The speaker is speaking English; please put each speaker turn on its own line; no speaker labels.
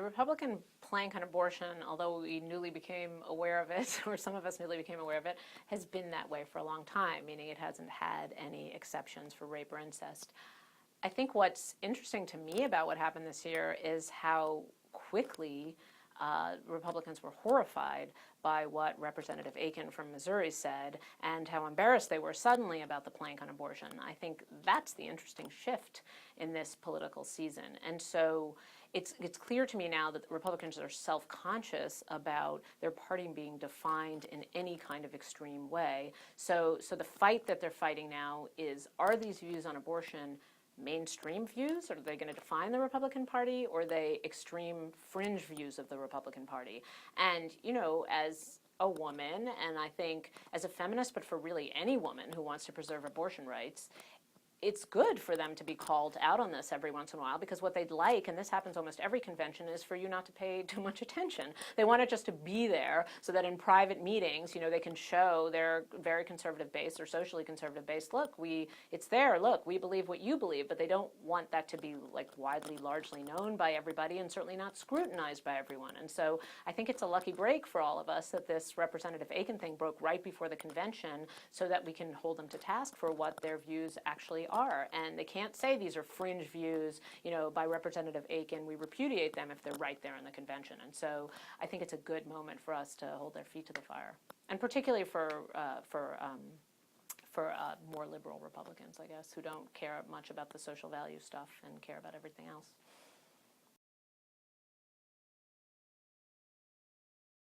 The Republican plank on abortion, although we newly became aware of it, or some of us newly became aware of it, has been that way for a long time, meaning it hasn't had any exceptions for rape or incest. I think what's interesting to me about what happened this year is how quickly Republicans were horrified by what Representative Aiken from Missouri said and how embarrassed they were suddenly about the plank on abortion. I think that's the interesting shift in this political season. And so it's clear to me now that the Republicans are self-conscious about their party being defined in any kind of extreme way. So the fight that they're fighting now is, are these views on abortion mainstream views? Are they going to define the Republican Party, or are they extreme fringe views of the Republican Party? And, you know, as a woman, and I think as a feminist, but for really any woman who wants to preserve abortion rights, it's good for them to be called out on this every once in a while, because what they'd like, and this happens almost every convention, is for you not to pay too much attention. They want it just to be there so that in private meetings, you know, they can show their very conservative base or socially conservative base, look, it's there, look, we believe what you believe, but they don't want that to be like widely, largely known by everybody, and certainly not scrutinized by everyone. And so I think it's a lucky break for all of us that this Representative Aiken thing broke right before the convention, so that we can hold them to task for what their views actually are. And they can't say these are fringe views, you know, by Representative Aiken. We repudiate them if they're right there in the convention. And so I think it's a good moment for us to hold their feet to the fire, and particularly for more liberal Republicans, I guess, who don't care much about the social value stuff and care about everything else.